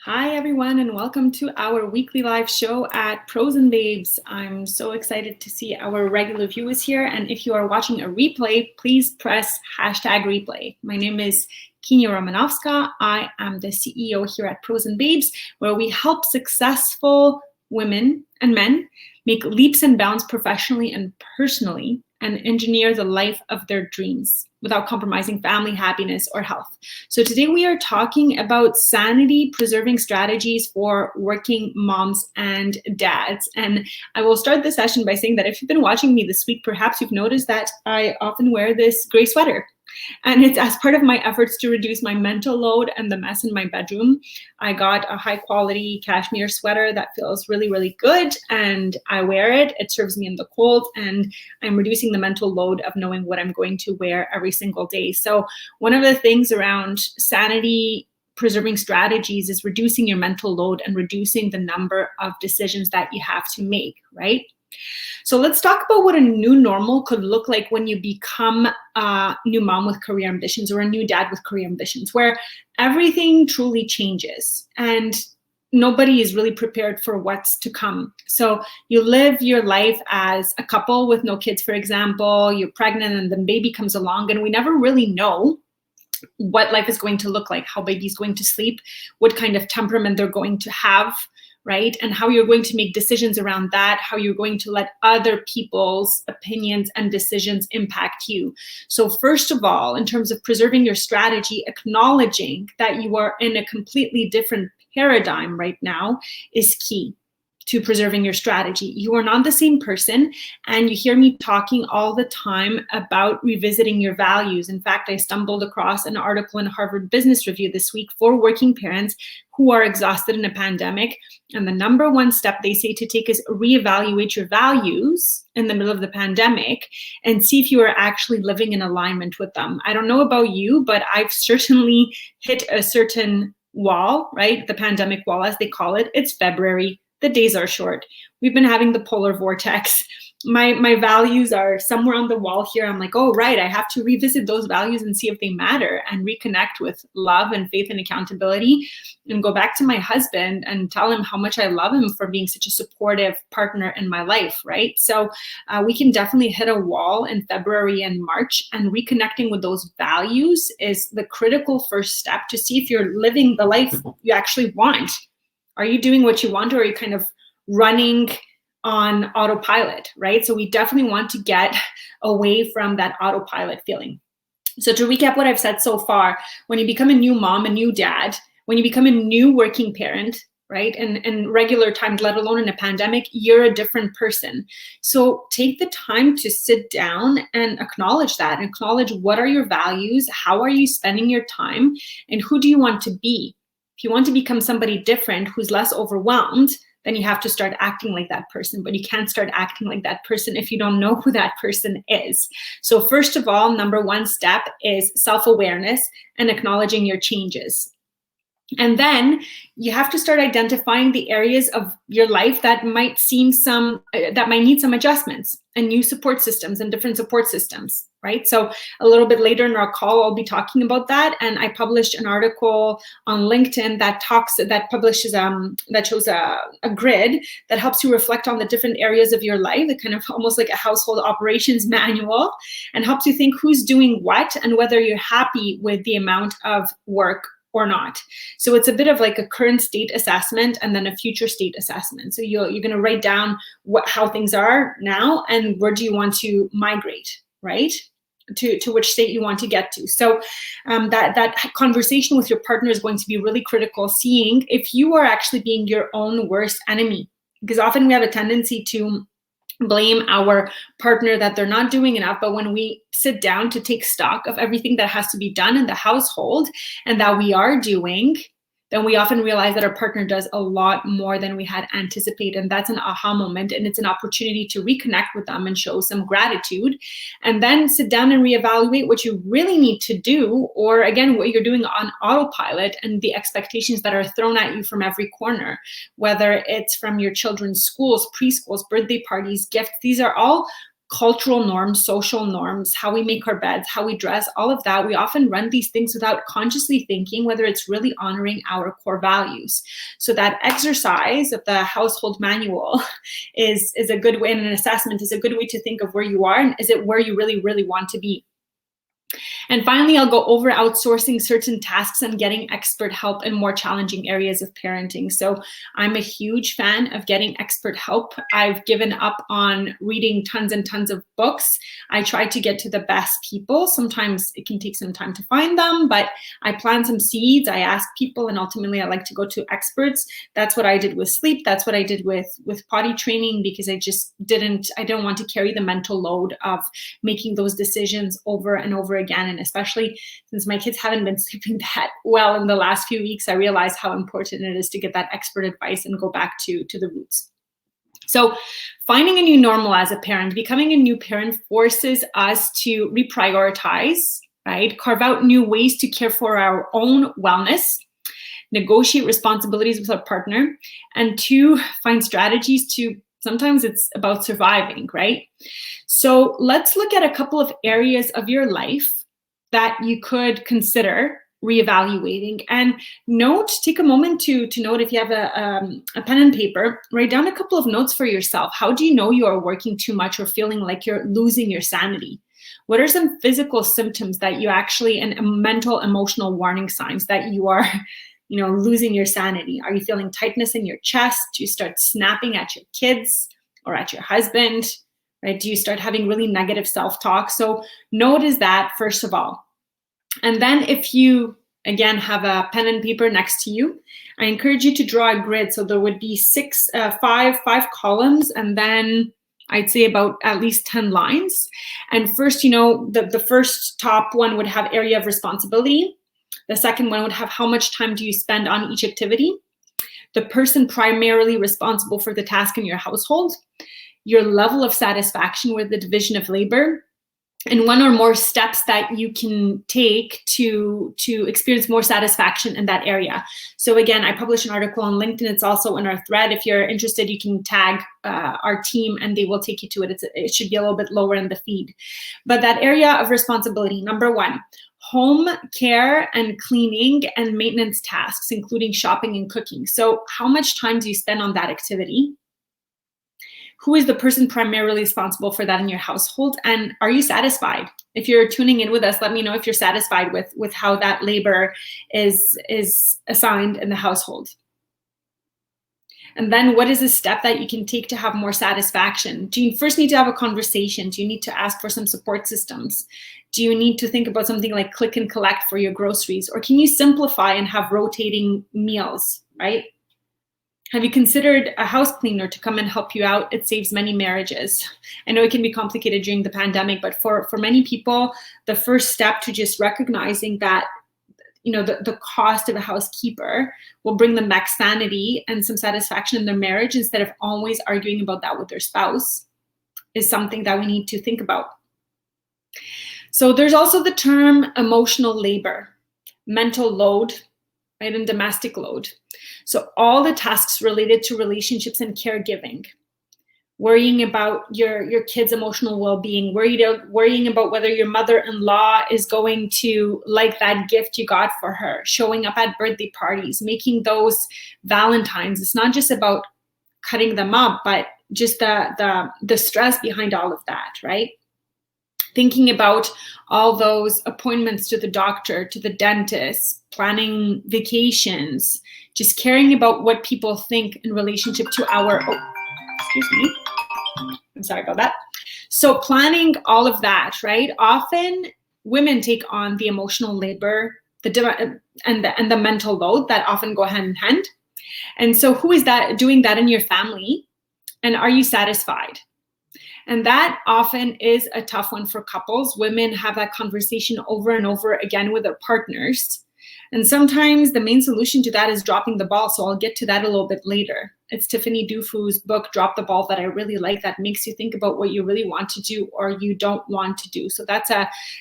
Hi, everyone, and welcome to our weekly live show at Pros and Babes. I'm so excited to see our regular viewers here. And if you are watching a replay, please press #replay. My name is Kenia Romanovska. I am the CEO here at Pros and Babes, where we help successful women and men make leaps and bounds professionally and personally and engineer the life of their dreams without compromising family happiness or health. So today we are talking about sanity-preserving strategies for working moms and dads. And I will start the session by saying that if you've been watching me this week, perhaps you've noticed that I often wear this gray sweater. And it's as part of my efforts to reduce my mental load and the mess in my bedroom. I got a high quality cashmere sweater that feels really, really good, and I wear it. It serves me in the cold, and I'm reducing the mental load of knowing what I'm going to wear every single day. So one of the things around sanity preserving strategies is reducing your mental load and reducing the number of decisions that you have to make, right? So let's talk about what a new normal could look like when you become a new mom with career ambitions or a new dad with career ambitions, where everything truly changes and nobody is really prepared for what's to come. So you live your life as a couple with no kids, for example, you're pregnant and then baby comes along, and we never really know what life is going to look like, how baby's going to sleep, what kind of temperament they're going to have, right? And how you're going to make decisions around that, how you're going to let other people's opinions and decisions impact you. So first of all, in terms of preserving your strategy, acknowledging that you are in a completely different paradigm right now is key to preserving your strategy. You are not the same person, and you hear me talking all the time about revisiting your values. In fact, I stumbled across an article in Harvard Business Review this week for working parents who are exhausted in a pandemic. And the number one step they say to take is reevaluate your values in the middle of the pandemic and see if you are actually living in alignment with them. I don't know about you, but I've certainly hit a certain wall, right? The pandemic wall, as they call it. It's February. The days are short. We've been having the polar vortex. My values are somewhere on the wall here. I'm like, oh, right, I have to revisit those values and see if they matter and reconnect with love and faith and accountability and go back to my husband and tell him how much I love him for being such a supportive partner in my life, right? So we can definitely hit a wall in February and March, and reconnecting with those values is the critical first step to see if you're living the life you actually want. Are you doing what you want, or are you kind of running on autopilot, right? So we definitely want to get away from that autopilot feeling. So to recap what I've said so far, when you become a new mom, a new dad, when you become a new working parent, right, and in regular times, let alone in a pandemic, you're a different person. So take the time to sit down and acknowledge that, acknowledge what are your values, how are you spending your time, and who do you want to be? If you want to become somebody different who's less overwhelmed, then you have to start acting like that person. But you can't start acting like that person if you don't know who that person is. So first of all, number one step is self-awareness and acknowledging your changes. And then you have to start identifying the areas of your life that might need some adjustments and new support systems and different support systems, right? So a little bit later in our call, I'll be talking about that. And I published an article on LinkedIn that shows a grid that helps you reflect on the different areas of your life, the kind of almost like a household operations manual, and helps you think who's doing what and whether you're happy with the amount of work or not. So it's a bit of like a current state assessment and then a future state assessment. So you're going to write down how things are now and where do you want to migrate, right? To which state you want to get to. So that conversation with your partner is going to be really critical, seeing if you are actually being your own worst enemy. Because often we have a tendency to blame our partner that they're not doing enough. But when we sit down to take stock of everything that has to be done in the household and that we are doing, then we often realize that our partner does a lot more than we had anticipated. And that's an aha moment. And it's an opportunity to reconnect with them and show some gratitude, and then sit down and reevaluate what you really need to do, or again, what you're doing on autopilot and the expectations that are thrown at you from every corner, whether it's from your children's schools, preschools, birthday parties, gifts. These are all cultural norms, social norms, how we make our beds, how we dress, all of that, we often run these things without consciously thinking whether it's really honoring our core values. So that exercise of the household manual is a good way, and an assessment is a good way to think of where you are, and is it where you really, really want to be. And finally, I'll go over outsourcing certain tasks and getting expert help in more challenging areas of parenting. So I'm a huge fan of getting expert help. I've given up on reading tons and tons of books. I try to get to the best people. Sometimes it can take some time to find them, but I plant some seeds, I ask people, and ultimately I like to go to experts. That's what I did with sleep. That's what I did with potty training, because I don't want to carry the mental load of making those decisions over and over again. And especially since my kids haven't been sleeping that well in the last few weeks, I realize how important it is to get that expert advice and go back to the roots. So finding a new normal as a parent, becoming a new parent, forces us to reprioritize, right? Carve out new ways to care for our own wellness, negotiate responsibilities with our partner, and to find strategies to, sometimes it's about surviving, right? So let's look at a couple of areas of your life that you could consider reevaluating. And take a moment to note, if you have a pen and paper, write down a couple of notes for yourself. How do you know you are working too much or feeling like you're losing your sanity? What are some physical symptoms that you actually, and mental, emotional warning signs that you are, losing your sanity? Are you feeling tightness in your chest? Do you start snapping at your kids or at your husband? Right? Do you start having really negative self-talk? So notice that first of all. And then if you, again, have a pen and paper next to you, I encourage you to draw a grid. So there would be five columns, and then I'd say about at least 10 lines. And first, the first top one would have area of responsibility. The second one would have how much time do you spend on each activity, the person primarily responsible for the task in your household, your level of satisfaction with the division of labor, and one or more steps that you can take to experience more satisfaction in that area. So again, I publish an article on LinkedIn. It's also in our thread. If you're interested, you can tag our team and they will take you to it. It should be a little bit lower in the feed. But that area of responsibility, number one, home care and cleaning and maintenance tasks, including shopping and cooking. So how much time do you spend on that activity? Who is the person primarily responsible for that in your household? And are you satisfied? If you're tuning in with us, let me know if you're satisfied with how that labor is assigned in the household. And then what is a step that you can take to have more satisfaction? Do you first need to have a conversation? Do you need to ask for some support systems? Do you need to think about something like click and collect for your groceries? Or can you simplify and have rotating meals, right? Have you considered a house cleaner to come and help you out? It saves many marriages. I know it can be complicated during the pandemic, but for many people, the first step to just recognizing that, the cost of a housekeeper will bring them back sanity and some satisfaction in their marriage instead of always arguing about that with their spouse is something that we need to think about. So there's also the term emotional labor, mental load, right, and domestic load. So all the tasks related to relationships and caregiving, worrying about your kids' emotional well-being, worrying about whether your mother-in-law is going to like that gift you got for her, showing up at birthday parties, making those Valentines. It's not just about cutting them up, but just the stress behind all of that, right? Thinking about all those appointments to the doctor, to the dentist, planning vacations, just caring about what people think in relationship to excuse me. I'm sorry about that. So planning all of that, right? Often women take on the emotional labor, and the mental load that often go hand in hand. And so who is that doing that in your family? And are you satisfied? And that often is a tough one for couples. Women have that conversation over and over again with their partners. And sometimes the main solution to that is dropping the ball. So I'll get to that a little bit later. It's Tiffany Dufu's book, Drop the Ball, that I really like, that makes you think about what you really want to do or you don't want to do. So that's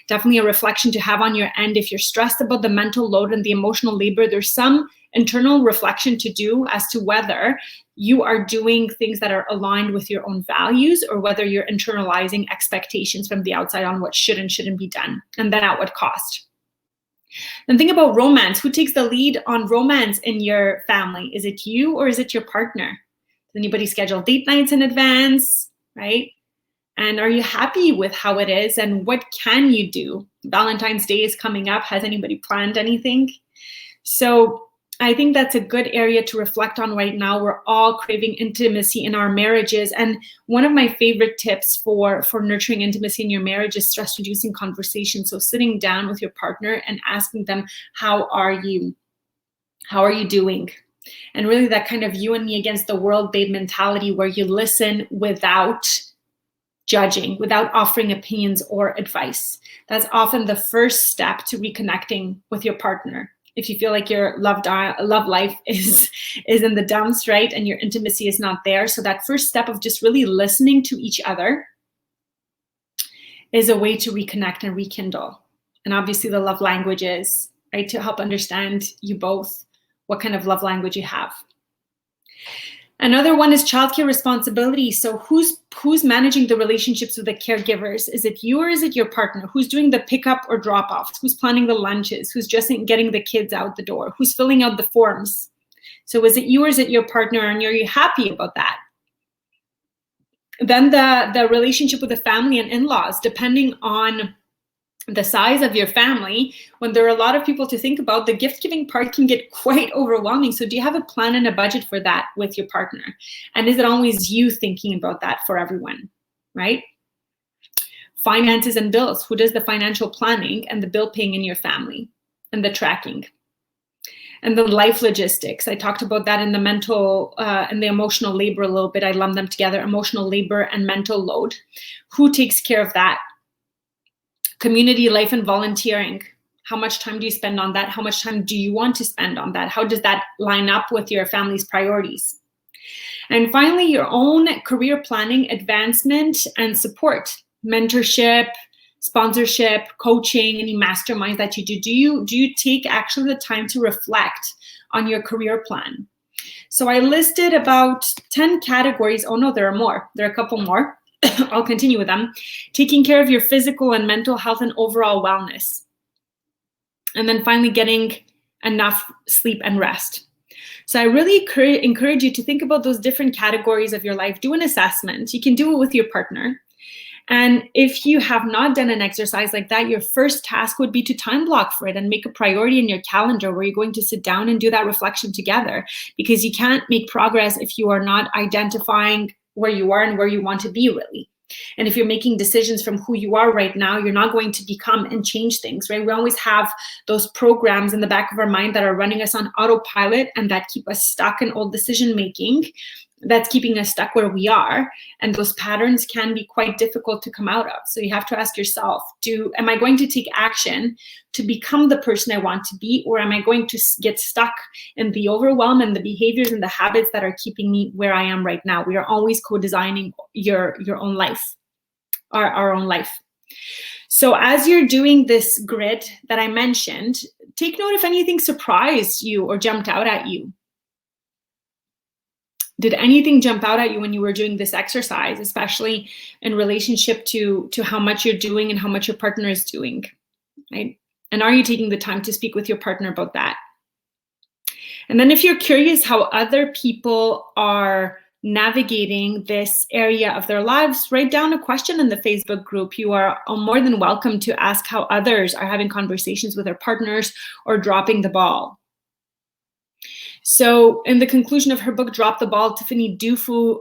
definitely a reflection to have on your end. If you're stressed about the mental load and the emotional labor, there's some internal reflection to do as to whether you are doing things that are aligned with your own values or whether you're internalizing expectations from the outside on what should and shouldn't be done, and then at what cost. Then think about romance. Who takes the lead on romance in your family? Is it you or is it your partner? Does anybody schedule date nights in advance, right? And are you happy with how it is? And what can you do? Valentine's Day is coming up. Has anybody planned anything? So I think that's a good area to reflect on right now. We're all craving intimacy in our marriages. And one of my favorite tips for nurturing intimacy in your marriage is stress-reducing conversation. So sitting down with your partner and asking them, how are you? How are you doing? And really that kind of you and me against the world, babe mentality, where you listen without judging, without offering opinions or advice. That's often the first step to reconnecting with your partner. If you feel like your love life is in the dumps, right, and your intimacy is not there. So that first step of just really listening to each other is a way to reconnect and rekindle. And obviously the love languages, right, to help understand you both, what kind of love language you have. Another one is childcare responsibility. So who's managing the relationships with the caregivers? Is it you or is it your partner? Who's doing the pickup or drop-offs? Who's planning the lunches? Who's just getting the kids out the door? Who's filling out the forms? So is it you or is it your partner? And are you happy about that? Then the relationship with the family and in-laws, depending on the size of your family, when there are a lot of people to think about, the gift-giving part can get quite overwhelming. So do you have a plan and a budget for that with your partner? And is it always you thinking about that for everyone, right? Finances and bills. Who does the financial planning and the bill paying in your family and the tracking? And the life logistics. I talked about that in the mental and the emotional labor a little bit. I lump them together, emotional labor and mental load. Who takes care of that? Community life and volunteering. How much time do you spend on that? How much time do you want to spend on that? How does that line up with your family's priorities? And finally, your own career planning, advancement, and support. Mentorship, sponsorship, coaching, any masterminds that you do. Do you take actually the time to reflect on your career plan? So I listed about 10 categories. Oh no, there are more. There are a couple more. I'll continue with them. Taking care of your physical and mental health and overall wellness. And then finally, getting enough sleep and rest. So I really encourage you to think about those different categories of your life. Do an assessment. You can do it with your partner. And if you have not done an exercise like that, your first task would be to time block for it and make a priority in your calendar where you're going to sit down and do that reflection together, because you can't make progress if you are not identifying where you are and where you want to be, really. And if you're making decisions from who you are right now, you're not going to become and change things, right? We always have those programs in the back of our mind that are running us on autopilot and that keep us stuck in old decision making. That's keeping us stuck where we are. And those patterns can be quite difficult to come out of. So you have to ask yourself, am I going to take action to become the person I want to be? Or am I going to get stuck in the overwhelm and the behaviors and the habits that are keeping me where I am right now? We are always co-designing your own life, our own life. So as you're doing this grid that I mentioned, take note if anything surprised you or jumped out at you. Did anything jump out at you when you were doing this exercise, especially in relationship to how much you're doing and how much your partner is doing, right? And are you taking the time to speak with your partner about that? And then if you're curious how other people are navigating this area of their lives, write down a question in the Facebook group. You are more than welcome to ask how others are having conversations with their partners or dropping the ball. So in the conclusion of her book, Drop the Ball, Tiffany Dufu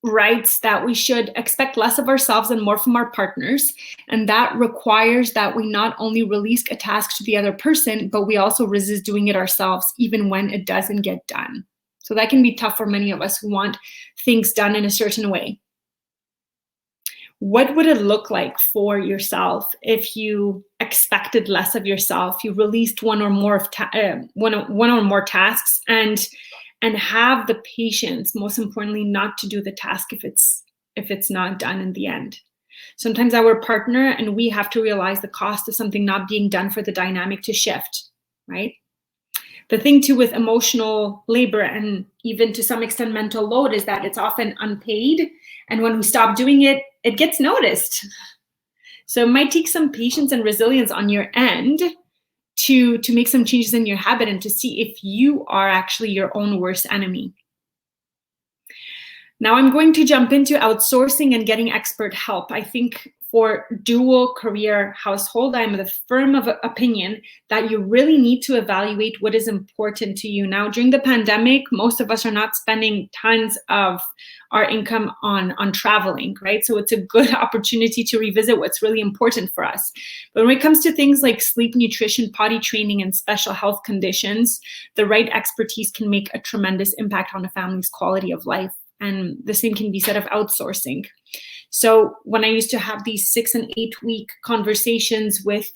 writes that we should expect less of ourselves and more from our partners. And that requires that we not only release a task to the other person, but we also resist doing it ourselves, even when it doesn't get done. So that can be tough for many of us who want things done in a certain way. What would it look like for yourself if you expected less of yourself, you released one or more tasks, and and have the patience, most importantly, not to do the task if it's not done in the end. Sometimes our partner and we have to realize the cost of something not being done for the dynamic to shift, right? The thing too with emotional labor and even to some extent mental load is that it's often unpaid. And when we stop doing it, it gets noticed. So it might take some patience and resilience on your end to make some changes in your habit and to see if you are actually your own worst enemy. Now I'm going to jump into outsourcing and getting expert help. I think for dual career household, I'm the firm of opinion that you really need to evaluate what is important to you. Now, during the pandemic, most of us are not spending tons of our income on traveling, right? So it's a good opportunity to revisit what's really important for us. But when it comes to things like sleep, nutrition, potty training, and special health conditions, the right expertise can make a tremendous impact on a family's quality of life. And the same can be said of outsourcing. So when I used to have these 6 and 8 week conversations with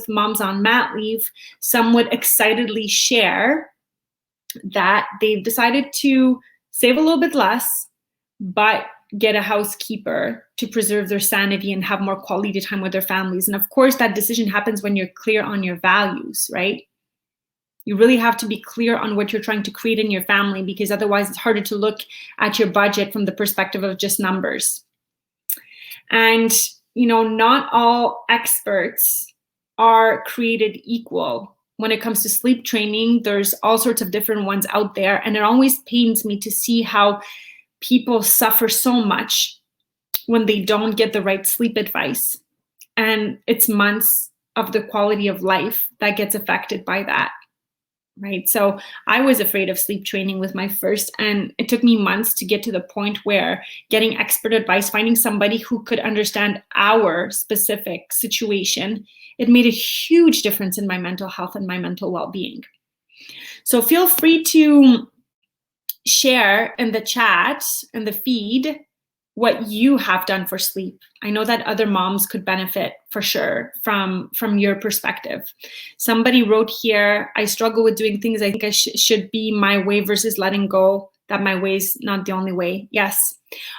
moms on mat leave, some would excitedly share that they've decided to save a little bit less, but get a housekeeper to preserve their sanity and have more quality time with their families. And of course, that decision happens when you're clear on your values, right? You really have to be clear on what you're trying to create in your family, because otherwise it's harder to look at your budget from the perspective of just numbers. And, not all experts are created equal. When it comes to sleep training, there's all sorts of different ones out there. And it always pains me to see how people suffer so much when they don't get the right sleep advice. And it's months of the quality of life that gets affected by that. Right. So I was afraid of sleep training with my first, and it took me months to get to the point where getting expert advice, finding somebody who could understand our specific situation, it made a huge difference in my mental health and my mental well-being. So feel free to share in the chat and the feed what you have done for sleep. I know that other moms could benefit for sure from your perspective. Somebody wrote here, I struggle with doing things I think I should be my way versus letting go that my way is not the only way. Yes,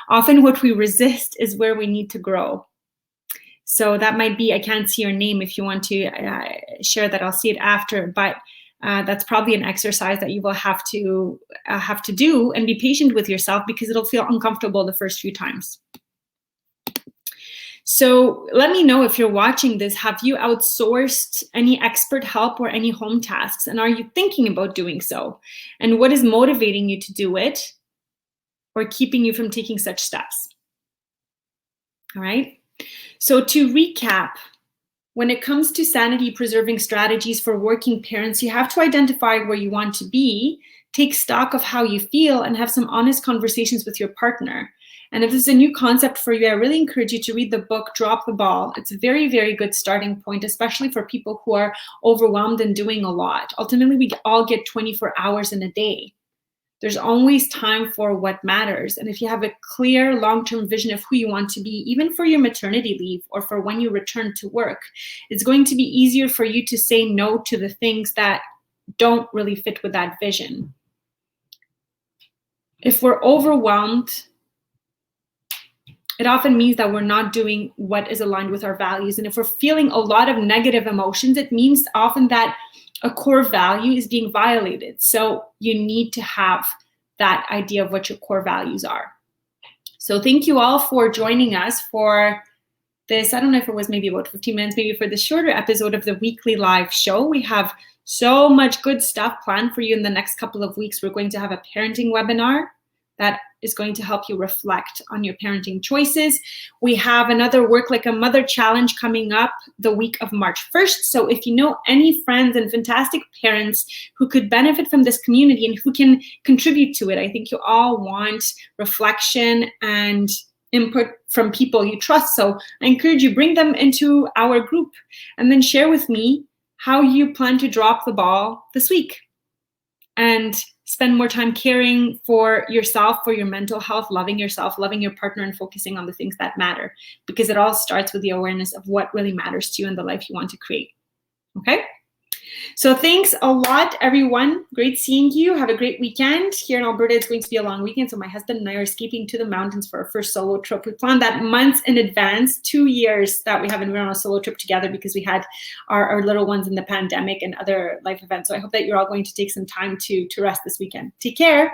often what we resist is where we need to grow. So that might be, I can't see your name. If you want to share that, I'll see it after, but that's probably an exercise that you will have to do, and be patient with yourself because it'll feel uncomfortable the first few times. So let me know if you're watching this, have you outsourced any expert help or any home tasks? And are you thinking about doing so? And what is motivating you to do it or keeping you from taking such steps? All right. So to recap, when it comes to sanity-preserving strategies for working parents, you have to identify where you want to be, take stock of how you feel, and have some honest conversations with your partner. And if this is a new concept for you, I really encourage you to read the book, Drop the Ball. It's a very, very good starting point, especially for people who are overwhelmed and doing a lot. Ultimately, we all get 24 hours in a day. There's always time for what matters. And if you have a clear long-term vision of who you want to be, even for your maternity leave or for when you return to work, it's going to be easier for you to say no to the things that don't really fit with that vision. If we're overwhelmed, it often means that we're not doing what is aligned with our values. And if we're feeling a lot of negative emotions, it means often that a core value is being violated. So you need to have that idea of what your core values are. So thank you all for joining us for this. I don't know if it was maybe about 15 minutes, maybe for the shorter episode of the weekly live show. We have so much good stuff planned for you in the next couple of weeks. We're going to have a parenting webinar that is going to help you reflect on your parenting choices. We have another Work Like a Mother challenge coming up the week of March 1st. So if you know any friends and fantastic parents who could benefit from this community and who can contribute to it, I think you all want reflection and input from people you trust. So I encourage you, bring them into our group and then share with me how you plan to drop the ball this week and spend more time caring for yourself, for your mental health, loving yourself, loving your partner, and focusing on the things that matter, because it all starts with the awareness of what really matters to you and the life you want to create. Okay? So thanks a lot, everyone. Great seeing you. Have a great weekend. Here in Alberta, it's going to be a long weekend, so my husband and I are escaping to the mountains for our first solo trip. We planned that months in advance, 2 years that we haven't been on a solo trip together because we had our little ones in the pandemic and other life events. So I hope that you're all going to take some time to rest this weekend. Take care.